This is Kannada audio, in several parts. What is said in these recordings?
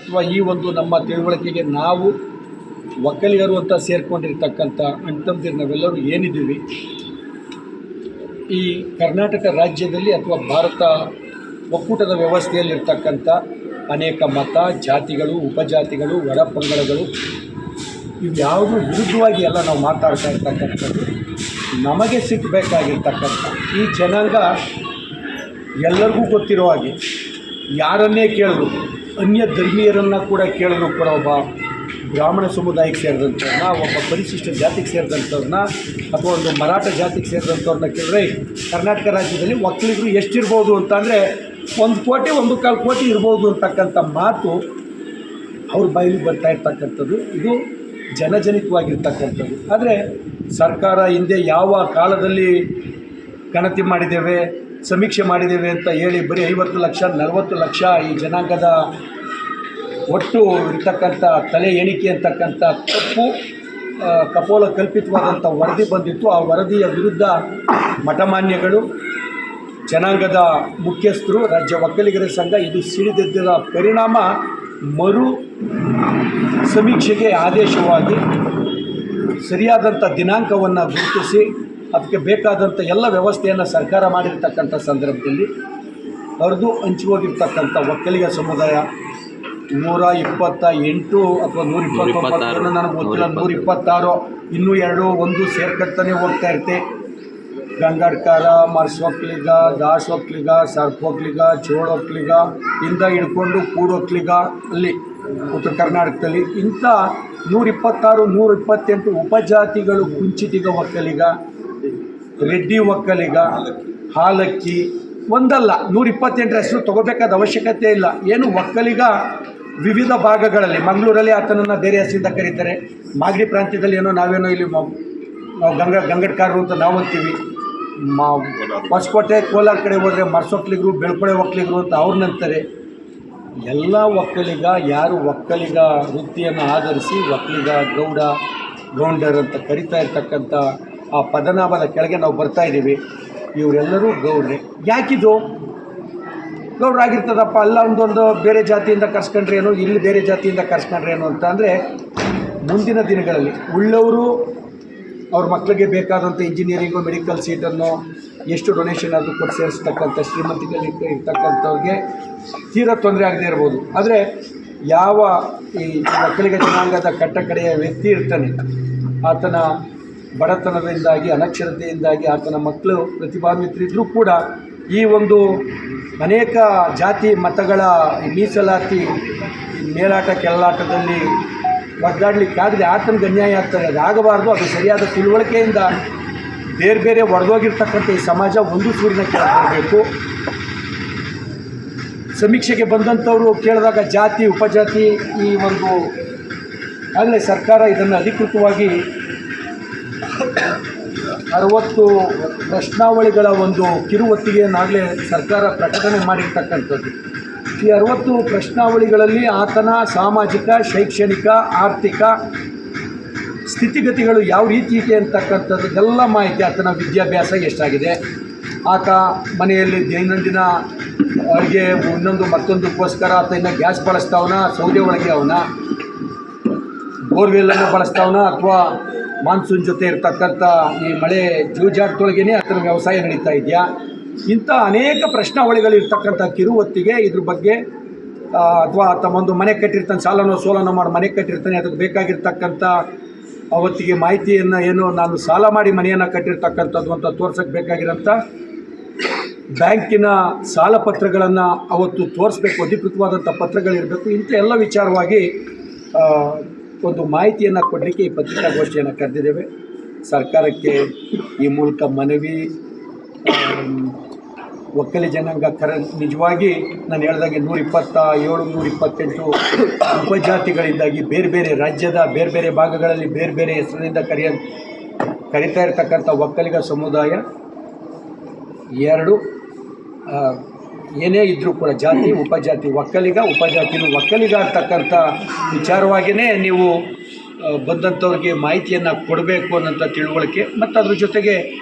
ಅಥವಾ ಈ ಒಂದು ನಮ್ಮ ತಿಳುವಳಿಕೆಗೆ ನಾವು ಒಕ್ಕಲಿಗರು ಅಂತ ಸೇರಿಕೊಂಡಿರ್ತಕ್ಕಂಥ ಅಣ್ತಂದಿರು ನಾವೆಲ್ಲರೂ ಏನಿದ್ದೀವಿ, ಈ ಕರ್ನಾಟಕ ರಾಜ್ಯದಲ್ಲಿ ಅಥವಾ ಭಾರತ ಒಕ್ಕೂಟದ ವ್ಯವಸ್ಥೆಯಲ್ಲಿರ್ತಕ್ಕಂಥ ಅನೇಕ ಮತ, ಜಾತಿಗಳು, ಉಪಜಾತಿಗಳು, ಒಳಪಂಗಡಗಳು ಇವ್ಯಾವುದೂ ವಿರುದ್ಧವಾಗಿ ಎಲ್ಲ ನಾವು ಮಾತಾಡ್ತಾ ಇರ್ತಕ್ಕಂಥದ್ದು. ನಮಗೆ ಸಿಕ್ಕಬೇಕಾಗಿರ್ತಕ್ಕಂಥ ಈ ಜನಾಂಗ ಎಲ್ಲರಿಗೂ ಗೊತ್ತಿರೋ ಹಾಗೆ ಯಾರನ್ನೇ ಕೇಳಿದ್ರು, ಅನ್ಯ ಧರ್ಮೀಯರನ್ನು ಕೂಡ ಕೇಳಿದ್ರು ಕೂಡ ಒಬ್ಬ ಬ್ರಾಹ್ಮಣ ಸಮುದಾಯಕ್ಕೆ ಸೇರಿದಂಥವ್ರನ್ನ, ಒಬ್ಬ ಪರಿಶಿಷ್ಟ ಜಾತಿಗೆ ಸೇರಿದಂಥವ್ರನ್ನ ಅಥವಾ ಒಂದು ಮರಾಠ ಜಾತಿಗೆ ಸೇರಿದಂಥವ್ರನ್ನ ಕೇಳಿದ್ರೆ ಕರ್ನಾಟಕ ರಾಜ್ಯದಲ್ಲಿ ಒಕ್ಕಲಿಗರು ಎಷ್ಟಿರ್ಬೋದು ಅಂತಂದರೆ 1 ಕೋಟಿ 1.25 ಕೋಟಿ ಇರ್ಬೋದು ಅಂತಕ್ಕಂಥ ಮಾತು ಅವ್ರ ಬಾಯಲ್ಲಿ ಬರ್ತಾ ಇರ್ತಕ್ಕಂಥದ್ದು. ಇದು ಜನಜನಿತವಾಗಿರ್ತಕ್ಕಂಥದ್ದು. ಆದರೆ ಸರ್ಕಾರ ಹಿಂದೆ ಯಾವ ಕಾಲದಲ್ಲಿ ಗಣತಿ ಮಾಡಿದ್ದೇವೆ, ಸಮೀಕ್ಷೆ ಮಾಡಿದ್ದೇವೆ ಅಂತ ಹೇಳಿ ಬರೀ 50 ಲಕ್ಷ 40 ಲಕ್ಷ ಈ ಜನಾಂಗದ ಒಟ್ಟು ಇರ್ತಕ್ಕಂಥ ತಲೆ ಎಣಿಕೆ ಅಂತಕ್ಕಂಥ ತಪ್ಪು ಕಪೋಲ ಕಲ್ಪಿತವಾದಂಥ ವರದಿ ಬಂದಿತ್ತು. ಆ ವರದಿಯ ವಿರುದ್ಧ ಮಠಮಾನ್ಯಗಳು, ಜನಾಂಗದ ಮುಖ್ಯಸ್ಥರು, ರಾಜ್ಯ ಒಕ್ಕಲಿಗರ ಸಂಘ ಇದು ಸಿಡಿದೆದ್ದರ ಪರಿಣಾಮ ಮರು ಸಮೀಕ್ಷೆಗೆ ಆದೇಶವಾಗಿ ಸರಿಯಾದಂಥ ದಿನಾಂಕವನ್ನು ಗುರುತಿಸಿ ಅದಕ್ಕೆ ಬೇಕಾದಂಥ ಎಲ್ಲ ವ್ಯವಸ್ಥೆಯನ್ನು ಸರ್ಕಾರ ಮಾಡಿರ್ತಕ್ಕಂಥ ಸಂದರ್ಭದಲ್ಲಿ ಹರಿದು ಹಂಚಿಹೋಗಿರ್ತಕ್ಕಂಥ ಒಕ್ಕಲಿಗ ಸಮುದಾಯ 128 ಅಥವಾ 129 ನನಗೆ ಗೊತ್ತಿಲ್ಲ, 126 ಇನ್ನೂ 1 ಸೇರ್ಕಟ್ತಾನೆ ಹೋಗ್ತಾ ಇರುತ್ತೆ. ಗಂಗಾಡ್ಕಾರ, ಮರ್ಸ್ ಒಕ್ಕಲಿಗ, ದಾಸ್ ಒಕ್ಕಲಿಗ, ಸರ್ಪ್ ಒಕ್ಕಲಿಗ, ಚೋಳ ಒಕ್ಕಲಿಗ ಇಂದ ಹಿಡ್ಕೊಂಡು ಕೂಡೊಕ್ಕಲಿಗ ಅಲ್ಲಿ ಉತ್ತರ ಕರ್ನಾಟಕದಲ್ಲಿ ಇಂಥ 126 128 ಉಪಜಾತಿಗಳು. ಕುಂಚಿತಿಗ ಒಕ್ಕಲಿಗ, ರೆಡ್ಡಿ ಒಕ್ಕಲಿಗ, ಹಾಲಕ್ಕಿ ಒಂದಲ್ಲ 128 ಹೆಸರು ತೊಗೋಬೇಕಾದ ಅವಶ್ಯಕತೆ ಇಲ್ಲ. ಏನು ಒಕ್ಕಲಿಗ ವಿವಿಧ ಭಾಗಗಳಲ್ಲಿ, ಮಂಗಳೂರಲ್ಲಿ ಆತನನ್ನು ಬೇರೆ ಹೆಸರಿಂದ ಕರೀತಾರೆ, ಮಾಗಡಿ ಪ್ರಾಂತ್ಯದಲ್ಲಿ ನಾವೇನೋ ಇಲ್ಲಿ ನಾವು ಗಂಗಡ್ಕಾರರು ಅಂತ ನಾವು ಅಂತೀವಿ, ಹೊಸಕೋಟೆ ಕೋಲಾರ ಕಡೆ ಹೋದರೆ ಮರ್ಸೊಕ್ಕಲಿಗರು, ಬೆಳ್ಕೊಳೆ ಒಕ್ಕಲಿಗರು ಅಂತ ಅವ್ರನ್ನಂತಾರೆ. ಎಲ್ಲ ಒಕ್ಕಲಿಗ ಯಾರು ಒಕ್ಕಲಿಗ ವೃತ್ತಿಯನ್ನು ಆಧರಿಸಿ ಒಕ್ಕಲಿಗ, ಗೌಡ, ಗೌಂಡರ್ ಅಂತ ಕರಿತಾ ಇರ್ತಕ್ಕಂಥ ಆ ಪದನಾಮದ ಕೆಳಗೆ ನಾವು ಬರ್ತಾ ಇದ್ದೀವಿ. ಇವರೆಲ್ಲರೂ ಗೌಡ್ರೆ. ಯಾಕಿದು ಗೌಡ್ರಾಗಿರ್ತದಪ್ಪ, ಅಲ್ಲ ಒಂದೊಂದು ಬೇರೆ ಜಾತಿಯಿಂದ ಕರ್ಸ್ಕೊಂಡ್ರೆ ಏನು, ಇಲ್ಲಿ ಬೇರೆ ಜಾತಿಯಿಂದ ಕರ್ಸ್ಕೊಂಡ್ರೆ ಏನು ಅಂತ ಅಂದರೆ, ಮುಂದಿನ ದಿನಗಳಲ್ಲಿ ಉಳ್ಳವರು ಅವ್ರ ಮಕ್ಕಳಿಗೆ ಬೇಕಾದಂಥ ಇಂಜಿನಿಯರಿಂಗು, ಮೆಡಿಕಲ್ ಸೀಟನ್ನು ಎಷ್ಟು ಡೊನೇಷನ್ ಆದರೂ ಕೊಟ್ಟು ಸೇರಿಸ್ತಕ್ಕಂಥ ಶ್ರೀಮಂತಿಗಳಲ್ಲಿ ಇರ್ತಕ್ಕಂಥವ್ರಿಗೆ ತೀರಾ ತೊಂದರೆ ಆಗದೇ ಇರ್ಬೋದು. ಆದರೆ ಯಾವ ಈ ಒಕ್ಕಲಿಗ ಜನಾಂಗದ ಕಟ್ಟಕಡೆಯ ವ್ಯಕ್ತಿ ಇರ್ತಾನೆ, ಆತನ ಬಡತನದಿಂದಾಗಿ, ಅನಕ್ಷರತೆಯಿಂದಾಗಿ ಆತನ ಮಕ್ಕಳು ಪ್ರತಿಭಾನ್ವಿತರಿದ್ದರೂ ಕೂಡ ಈ ಒಂದು ಅನೇಕ ಜಾತಿ ಮತಗಳ ಮೀಸಲಾತಿ ಮೇಲಾಟ ಕೆಳಾಟದಲ್ಲಿ ಒದ್ದಾಡಲಿಕ್ಕಾಗದೆ ಆತನಿಗೆ ಅನ್ಯಾಯ ಆಗ್ತದೆ. ಅದಾಗಬಾರ್ದು. ಅದು ಸರಿಯಾದ ತಿಳುವಳಿಕೆಯಿಂದ ಬೇರೆ ಬೇರೆ ಒಡೆದೋಗಿರ್ತಕ್ಕಂಥ ಈ ಸಮಾಜ ಒಂದು ಸೂರಿನ ಕೆಳಗೆ ಬರಬೇಕು. ಸಮೀಕ್ಷೆಗೆ ಬಂದಂಥವರು ಕೇಳಿದಾಗ ಜಾತಿ, ಉಪಜಾತಿ ಈ ಒಂದು ಆಗಲೇ ಸರ್ಕಾರ ಇದನ್ನು ಅಧಿಕೃತವಾಗಿ 60 ಪ್ರಶ್ನಾವಳಿಗಳ ಒಂದು ಕಿರುಹೊತ್ತಿಗೆಯನ್ನಾಗಲೇ ಸರ್ಕಾರ ಪ್ರಕಟಣೆ ಮಾಡಿರ್ತಕ್ಕಂಥದ್ದು. ಈ 60 ಪ್ರಶ್ನಾವಳಿಗಳಲ್ಲಿ ಆತನ ಸಾಮಾಜಿಕ, ಶೈಕ್ಷಣಿಕ, ಆರ್ಥಿಕ ಸ್ಥಿತಿಗತಿಗಳು ಯಾವ ರೀತಿ ಇದೆ ಅಂತಕ್ಕಂಥದ್ದೆಲ್ಲ ಮಾಹಿತಿ, ಆತನ ವಿದ್ಯಾಭ್ಯಾಸ ಎಷ್ಟಾಗಿದೆ, ಆತ ಮನೆಯಲ್ಲಿ ದೈನಂದಿನ ಅಡುಗೆ ಮತ್ತೊಂದಕ್ಕೋಸ್ಕರ ಆತ ಇನ್ನು ಗ್ಯಾಸ್ ಬಳಸ್ತಾವನ, ಸೌದೆ ಒಳಗೆ ಅವನ ಬೋರ್ವೆಲ್ಲನ್ನು ಬಳಸ್ತಾವನ, ಅಥವಾ ಮಾನ್ಸೂನ್ ಜೊತೆ ಇರ್ತಕ್ಕಂಥ ಈ ಮಳೆ ಜೂಜಾಟದೊಳಗೇ ಆತನ ವ್ಯವಸಾಯ ನಡೀತಾ ಇದೆಯಾ, ಇಂಥ ಅನೇಕ ಪ್ರಶ್ನಾವಳಿಗಳಿರ್ತಕ್ಕಂಥ ಕಿರುಹೊತ್ತಿಗೆ ಇದ್ರ ಬಗ್ಗೆ ಅಥವಾ ಆತ ಒಂದು ಮನೆ ಕಟ್ಟಿರ್ತಾನೆ, ಸಾಲನೋ ಸೋಲನೋ ಮಾಡಿ ಮನೆ ಕಟ್ಟಿರ್ತಾನೆ, ಅದಕ್ಕೆ ಬೇಕಾಗಿರ್ತಕ್ಕಂಥ ಅವತ್ತಿಗೆ ಮಾಹಿತಿಯನ್ನು ಏನು ನಾನು ಸಾಲ ಮಾಡಿ ಮನೆಯನ್ನು ಕಟ್ಟಿರ್ತಕ್ಕಂಥದ್ದು ಅಂತ ತೋರ್ಸೋಕ್ಕೆ ಬೇಕಾಗಿರೋಂಥ ಬ್ಯಾಂಕಿನ ಸಾಲ ಪತ್ರಗಳನ್ನು ಅವತ್ತು ತೋರಿಸ್ಬೇಕು, ಅಧಿಕೃತವಾದಂಥ ಪತ್ರಗಳಿರಬೇಕು. ಇಂಥ ಎಲ್ಲ ವಿಚಾರವಾಗಿ ಒಂದು ಮಾಹಿತಿಯನ್ನು ಕೊಡಲಿಕ್ಕೆ ಈ ಪತ್ರಿಕಾಗೋಷ್ಠಿಯನ್ನು ಕರೆದಿದ್ದೇವೆ. ಸರ್ಕಾರಕ್ಕೆ ಈ ಮೂಲಕ ಮನವಿ, ಒಕ್ಕಲಿ ಜನಾಂಗ ನಿಜವಾಗಿ ನಾನು ಹೇಳಿದಾಗೆ 127 128 ಉಪಜಾತಿಗಳಿಂದಾಗಿ ಬೇರೆ ಬೇರೆ ರಾಜ್ಯದ ಬೇರೆ ಬೇರೆ ಭಾಗಗಳಲ್ಲಿ ಬೇರೆ ಬೇರೆ ಹೆಸರಿನಿಂದ ಕರೀತಾ ಇರ್ತಕ್ಕಂಥ ಒಕ್ಕಲಿಗ ಸಮುದಾಯ 2 ಏನೇ ಇದ್ದರೂ ಕೂಡ ಜಾತಿ, ಉಪಜಾತಿ, ಒಕ್ಕಲಿಗ, ಉಪಜಾತಿನೂ ಒಕ್ಕಲಿಗ ಅಂತಕ್ಕಂಥ ವಿಚಾರವಾಗಿಯೇ ನೀವು ಬಂದಂಥವ್ರಿಗೆ ಮಾಹಿತಿಯನ್ನು ಕೊಡಬೇಕು ಅನ್ನೋಂಥ ತಿಳುವಳಿಕೆ, ಮತ್ತು ಅದ್ರ ಜೊತೆಗೆ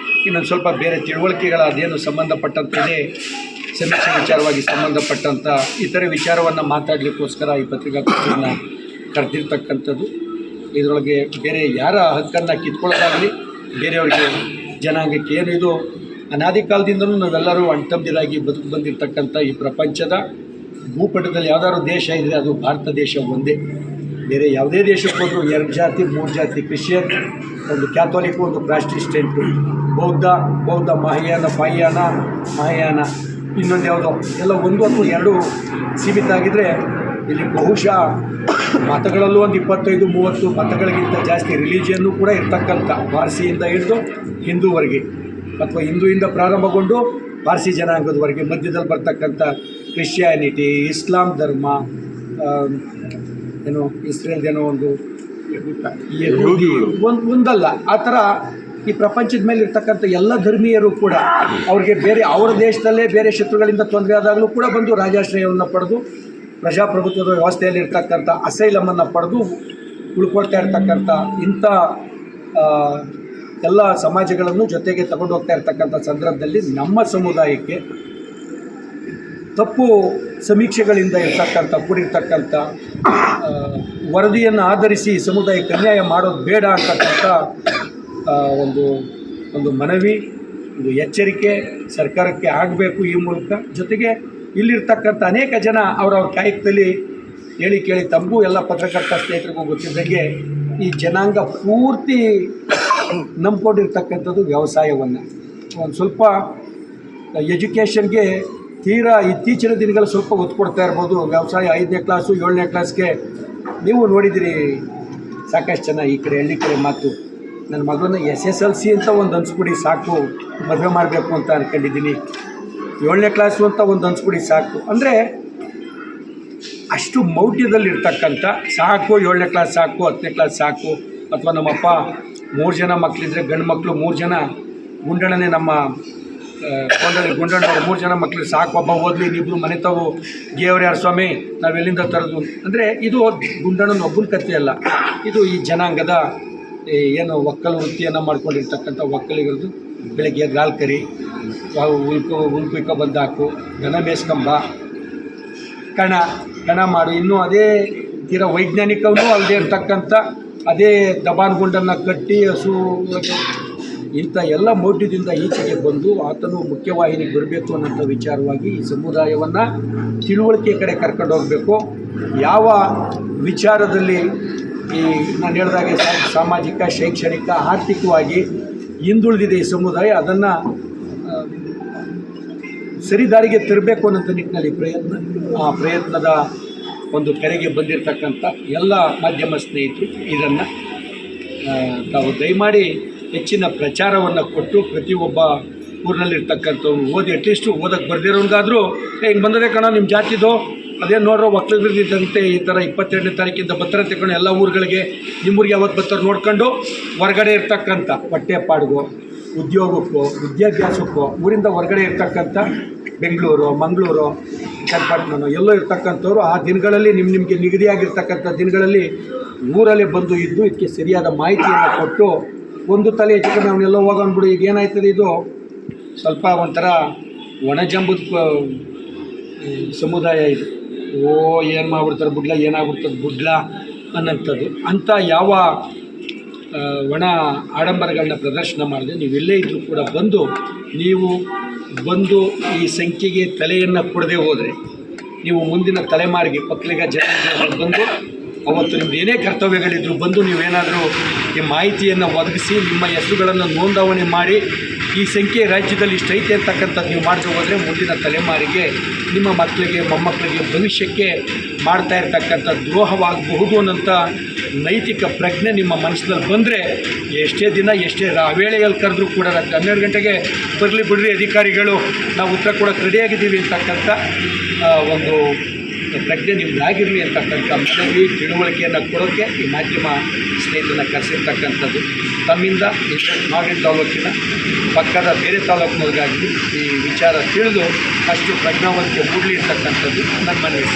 ಇನ್ನೊಂದು ಸ್ವಲ್ಪ ಬೇರೆ ತಿಳುವಳಿಕೆಗಳ ಅದೇನು ಸಂಬಂಧಪಟ್ಟಂತೆ ಸಮೀಕ್ಷೆ ವಿಚಾರವಾಗಿ ಸಂಬಂಧಪಟ್ಟಂಥ ಇತರೆ ವಿಚಾರವನ್ನು ಮಾತಾಡಲಿಕ್ಕೋಸ್ಕರ ಈ ಪತ್ರಿಕಾಗೋಷ್ಠಿಯನ್ನು ಕರೆದಿರ್ತಕ್ಕಂಥದ್ದು. ಇದರೊಳಗೆ ಬೇರೆ ಯಾರ ಹಕ್ಕನ್ನು ಕಿತ್ಕೊಳ್ಳೋದಾಗಲಿ, ಬೇರೆಯವರಿಗೆ ಜನಾಂಗಕ್ಕೆ ಏನು ಇದು ಅನಾದಿ ಕಾಲದಿಂದಲೂ ನಾವೆಲ್ಲರೂ ಅಣ್ತಂಬಿರಾಗಿ ಬದುಕು ಬಂದಿರತಕ್ಕಂಥ ಈ ಪ್ರಪಂಚದ ಭೂಪಟದಲ್ಲಿ ಯಾವ್ದಾದ್ರು ದೇಶ ಇದ್ದರೆ ಅದು ಭಾರತ ದೇಶ ಒಂದೇ. ಬೇರೆ ಯಾವುದೇ ದೇಶಕ್ಕೆ ಹೋದರೂ 2 ಜಾತಿ 3 ಜಾತಿ, ಕ್ರಿಶ್ಚಿಯನ್, ಒಂದು ಕ್ಯಾಥೋಲಿಕ್, ಒಂದು ಪ್ರಾಟೆಸ್ಟೆಂಟು, ಬೌದ್ಧ ಮಹಾಯಾನ ಇನ್ನೊಂದು ಯಾವುದೋ ಎಲ್ಲ 1 ಅಥವಾ 2 ಸೀಮಿತ ಆಗಿದ್ದರೆ, ಇಲ್ಲಿ ಬಹುಶಃ ಮತಗಳಲ್ಲೂ ಒಂದು 25-30 ಮತಗಳಿಗಿಂತ ಜಾಸ್ತಿ ರಿಲಿಜಿಯನ್ನು ಕೂಡ ಇರ್ತಕ್ಕಂಥ, ಪಾರ್ಸಿಯಿಂದ ಹಿಡಿದು ಹಿಂದೂವರೆಗೆ ಅಥವಾ ಹಿಂದೂಯಿಂದ ಪ್ರಾರಂಭಗೊಂಡು ಪಾರ್ಸಿ ಜನಾಂಗದವರೆಗೆ ಮಧ್ಯದಲ್ಲಿ ಬರ್ತಕ್ಕಂಥ ಕ್ರಿಶ್ಚಿಯಾನಿಟಿ, ಇಸ್ಲಾಂ ಧರ್ಮ, ಇಸ್ರೇಲ್ದೇನೋ ಒಂದು ಒಂದಲ್ಲ, ಆ ಥರ ಈ ಪ್ರಪಂಚದ ಮೇಲೆ ಇರ್ತಕ್ಕಂಥ ಎಲ್ಲ ಧರ್ಮೀಯರು ಕೂಡ ಅವ್ರಿಗೆ ಬೇರೆ ಅವರ ದೇಶದಲ್ಲೇ ಬೇರೆ ಶತ್ರುಗಳಿಂದ ತೊಂದರೆ ಆದಾಗಲೂ ಕೂಡ ಬಂದು ರಾಜಾಶ್ರಯವನ್ನು ಪಡೆದು ಪ್ರಜಾಪ್ರಭುತ್ವದ ವ್ಯವಸ್ಥೆಯಲ್ಲಿ ಇರ್ತಕ್ಕಂಥ ಅಸೈಲಮನ್ನು ಪಡೆದು ಉಳ್ಕೊಳ್ತಾ ಇರ್ತಕ್ಕಂಥ ಇಂಥ ಎಲ್ಲ ಸಮಾಜಗಳನ್ನು ಜೊತೆಗೆ ತಗೊಂಡು ಹೋಗ್ತಾ ಇರ್ತಕ್ಕಂಥ ಸಂದರ್ಭದಲ್ಲಿ ನಮ್ಮ ಸಮುದಾಯಕ್ಕೆ ತಪ್ಪು ಸಮೀಕ್ಷೆಗಳಿಂದ ಕೂಡಿರ್ತಕ್ಕಂಥ ವರದಿಯನ್ನು ಆಧರಿಸಿ ಸಮುದಾಯಕ್ಕೆ ಅನ್ಯಾಯ ಮಾಡೋದು ಬೇಡ ಅಂತಕ್ಕಂಥ ಒಂದು ಮನವಿ, ಒಂದು ಎಚ್ಚರಿಕೆ ಸರ್ಕಾರಕ್ಕೆ ಆಗಬೇಕು ಈ ಮೂಲಕ. ಜೊತೆಗೆ ಇಲ್ಲಿರ್ತಕ್ಕಂಥ ಅನೇಕ ಜನ ಅವರವ್ರ ಕಾಯಕದಲ್ಲಿ ಹೇಳಿ ಕೇಳಿ ತಮಗೂ ಎಲ್ಲ ಪತ್ರಕರ್ತ ಸ್ನೇಹಿತರಿಗೂ ಗೊತ್ತಿದ್ದಂಗೆ ಈ ಜನಾಂಗ ಪೂರ್ತಿ ನಂಬ್ಕೊಂಡಿರ್ತಕ್ಕಂಥದ್ದು ವ್ಯವಸಾಯವನ್ನು. ಒಂದು ಸ್ವಲ್ಪ ಎಜುಕೇಷನ್ಗೆ ತೀರಾ ಇತ್ತೀಚಿನ ದಿನಗಳು ಸ್ವಲ್ಪ ಒತ್ತು ಕೊಡ್ತಾ ಇರ್ಬೋದು. ವ್ಯವಸಾಯ 5ನೇ ಕ್ಲಾಸು 7ನೇ ಕ್ಲಾಸ್ಗೆ ನೀವು ನೋಡಿದಿರಿ ಸಾಕಷ್ಟು ಜನ ಈ ಕಡೆ ಹಳ್ಳಿ ಕಡೆ ಮಾತು. ನನ್ನ ಮಗನ SSLC ಅಂತ ಒಂದು ಅನ್ಸ್ಬಿಡಿ ಸಾಕು, ಮದುವೆ ಮಾಡಬೇಕು ಅಂತ ಅಂದ್ಕೊಂಡಿದ್ದೀನಿ, 7ನೇ ಕ್ಲಾಸು ಅಂತ ಒಂದು ಅನ್ಸ್ಬಿಡಿ ಸಾಕು ಅಂದರೆ ಅಷ್ಟು ಮೌಢ್ಯದಲ್ಲಿರ್ತಕ್ಕಂಥ ಸಾಕು, 7ನೇ ಕ್ಲಾಸ್ ಸಾಕು, 10ನೇ ಕ್ಲಾಸ್ ಸಾಕು. ಅಥವಾ ನಮ್ಮಪ್ಪ 3 ಜನ ಮಕ್ಕಳಿದ್ರೆ ಗಂಡು ಮಕ್ಕಳು 3 ಜನ, ಗುಂಡಣ್ಣನೇ ನಮ್ಮ ಗುಂಡಣ್ಣವ್ರು 3 ಜನ ಮಕ್ಕಳು ಸಾಕು, ಒಬ್ಬ ಓದಲಿ, ಇನ್ನಿಬ್ಬರು ಮನೆ ತಾವು ಗೇವ್ರು ಯಾರು ಸ್ವಾಮಿ, ನಾವೆಲ್ಲಿಂದ ತರೋದು ಅಂದರೆ ಇದು ಗುಂಡಣ್ಣನ ಒಬ್ಬನ ಕಥೆ ಅಲ್ಲ. ಇದು ಈ ಜನಾಂಗದ ಏನು ಒಕ್ಕಲು ವೃತ್ತಿಯನ್ನು ಮಾಡ್ಕೊಂಡಿರ್ತಕ್ಕಂಥ ಒಕ್ಕಲಿಗರದು. ಬೆಳಗ್ಗೆ ಗಾಲ್ ಕರಿ, ಉಲ್ಕುಯ್ಕೊ ಬಂದು ಹಾಕು, ದನ ಮೇಸ್ಕಂಬ, ಕಣ ಮಾಡು, ಇನ್ನೂ ಅದೇ ತೀರ ವೈಜ್ಞಾನಿಕವೂ ಅಲ್ಲದೆ ಇರ್ತಕ್ಕಂಥ ಅದೇ ದಬಾನ್ ಗುಂಡನ್ನು ಕಟ್ಟಿ ಹಸು, ಇಂಥ ಎಲ್ಲ ಮೌಢ್ಯದಿಂದ ಈಚೆಗೆ ಬಂದು ಆತನು ಮುಖ್ಯವಾಹಿನಿಗೆ ಬರಬೇಕು ಅನ್ನೋಂಥ ವಿಚಾರವಾಗಿ ಈ ಸಮುದಾಯವನ್ನು ತಿಳುವಳಿಕೆ ಕಡೆ ಕರ್ಕೊಂಡು ಹೋಗಬೇಕು. ಯಾವ ವಿಚಾರದಲ್ಲಿ ಈ ನಾನು ಹೇಳಿದಾಗೆ ಸಾಮಾಜಿಕ, ಶೈಕ್ಷಣಿಕ, ಆರ್ಥಿಕವಾಗಿ ಹಿಂದುಳಿದಿದೆ ಈ ಸಮುದಾಯ, ಅದನ್ನು ಸರಿದಾರಿಗೆ ತರಬೇಕು ಅನ್ನೋಂಥ ನಿಟ್ಟಿನಲ್ಲಿ ಪ್ರಯತ್ನದ ಒಂದು ಕರೆಗೆ ಬಂದಿರತಕ್ಕಂಥ ಎಲ್ಲ ಮಾಧ್ಯಮ ಸ್ನೇಹಿತರು ಇದನ್ನು ತಾವು ದಯಮಾಡಿ ಹೆಚ್ಚಿನ ಪ್ರಚಾರವನ್ನು ಕೊಟ್ಟು ಪ್ರತಿಯೊಬ್ಬ ಊರಿನಲ್ಲಿರ್ತಕ್ಕಂಥವ್ರು ಓದಿ, ಅಟ್ಲೀಸ್ಟು ಓದಕ್ಕೆ ಬರ್ದಿರೋನ್ಗಾದರೂ ಹಿಂಗೆ ಬಂದದೇ ಕಣ ನಿಮ್ಮ ಜಾತಿದು ಅದೇನು ನೋಡ್ರೋ ಒಕ್ಕಲಿಗರಿದ್ದಂತೆ ಈ ಥರ 22ನೇ ತಾರೀಕಿಂದ ಬರ್ತಾರೆ ತಗೊಂಡು ಎಲ್ಲ ಊರುಗಳಿಗೆ ನಿಮ್ಮೂರಿಗೆ ಯಾವತ್ತು ಬರ್ತಾರೆ ನೋಡ್ಕೊಂಡು ಹೊರಗಡೆ ಇರ್ತಕ್ಕಂಥ ಹೊಟ್ಟೆಪಾಡಿಗೋ, ಉದ್ಯೋಗಕ್ಕೋ, ವಿದ್ಯಾಭ್ಯಾಸಕ್ಕೋ ಊರಿಂದ ಹೊರಗಡೆ ಇರ್ತಕ್ಕಂಥ ಬೆಂಗಳೂರು, ಮಂಗಳೂರು, ಚನ್ನಪಟ್ಟಣ ಎಲ್ಲೋ ಇರ್ತಕ್ಕಂಥವ್ರು ಆ ದಿನಗಳಲ್ಲಿ ನಿಮಗೆ ನಿಗದಿಯಾಗಿರ್ತಕ್ಕಂಥ ದಿನಗಳಲ್ಲಿ ಊರಲ್ಲೇ ಬಂದು ಇದ್ದು ಇದಕ್ಕೆ ಸರಿಯಾದ ಮಾಹಿತಿಯನ್ನು ಕೊಟ್ಟು ಒಂದು ತಲೆ ಹೆಚ್ಚು ಅವನ್ನೆಲ್ಲ ಹೋಗೋನ್ಬಿಡು. ಈಗ ಏನಾಯ್ತದೆ, ಇದು ಸ್ವಲ್ಪ ಒಂಥರ ಒಣಜಂಬದ ಸಮುದಾಯ ಇದು. ಏನು ಮಾಡ್ಬಿಡ್ತಾರೆ ಬುಡ್ಲ, ಏನಾಗ್ಬಿಡ್ತದೆ ಬುಡ್ಲ ಅನ್ನೋಂಥದ್ದು. ಅಂಥ ಯಾವ ಒಣ ಆಡಂಬರಗಳನ್ನ ಪ್ರದರ್ಶನ ಮಾಡಿದೆ ನೀವೆಲ್ಲೇ ಇದ್ದರೂ ಕೂಡ ಬಂದು ಈ ಸಂಖ್ಯೆಗೆ ತಲೆಯನ್ನು ಕೊಡದೆ ಹೋದರೆ ನೀವು ಮುಂದಿನ ತಲೆಮಾರಿಗೆ ಒಕ್ಕಲಿಗ ಜನ ಬಂದು ಅವತ್ತು ನಿಮ್ದು ಏನೇ ಕರ್ತವ್ಯಗಳಿದ್ರು ಬಂದು ನೀವೇನಾದರೂ ಈ ಮಾಹಿತಿಯನ್ನು ಒದಗಿಸಿ ನಿಮ್ಮ ಹೆಸರುಗಳನ್ನು ನೋಂದಾವಣೆ ಮಾಡಿ ಈ ಸಂಖ್ಯೆ ರಾಜ್ಯದಲ್ಲಿ ಇಷ್ಟೈತೆ ಅಂತಕ್ಕಂಥದ್ದು ನೀವು ಮಾಡದೆ ಹೋದರೆ ಮುಂದಿನ ತಲೆಮಾರಿಗೆ, ನಿಮ್ಮ ಮಕ್ಕಳಿಗೆ, ಮೊಮ್ಮಕ್ಕಳಿಗೆ, ಭವಿಷ್ಯಕ್ಕೆ ಮಾಡ್ತಾ ಇರ್ತಕ್ಕಂಥ ದ್ರೋಹವಾಗಬಹುದು ಅನ್ನೋಂಥ ನೈತಿಕ ಪ್ರಜ್ಞೆ ನಿಮ್ಮ ಮನಸ್ಸಿನಲ್ಲಿ ಬಂದರೆ ಎಷ್ಟೇ ದಿನ ಎಷ್ಟೇ ವೇಳೆಯಲ್ಲಿ ಕರೆದ್ರೂ ಕೂಡ ರಾತ್ರಿ 12 ಗಂಟೆಗೆ ಬರಲಿ ಬಿಡ್ರಿ ಅಧಿಕಾರಿಗಳು, ನಾವು ಉತ್ತರ ಕೊಡೋಕ್ಕೆ ರೆಡಿಯಾಗಿದ್ದೀವಿ ಅಂತಕ್ಕಂಥ ಒಂದು ಪ್ರಜ್ಞೆ ನಿಮ್ದಾಗಿರಲಿ ಅಂತಕ್ಕಂಥ ಮನವಿ, ತಿಳುವಳಿಕೆಯನ್ನು ಕೊಡೋಕ್ಕೆ ಈ ಮಾಧ್ಯಮ ಸ್ನೇಹಿತರನ್ನ ಕರೆಸಿರ್ತಕ್ಕಂಥದ್ದು. ತಮ್ಮಿಂದ ನಾಗಿನ ತಾಲೂಕಿನ ಪಕ್ಕದ ಬೇರೆ ತಾಲೂಕಿನವ್ರಿಗಾಗಿ ಈ ವಿಚಾರ ತಿಳಿದು ಅಷ್ಟು ಪ್ರಜ್ಞಾವಂತಿಕೆ ಮೂಡಲಿ ಅಂತಕ್ಕಂಥದ್ದು ನನ್ನ ಮನವಿ.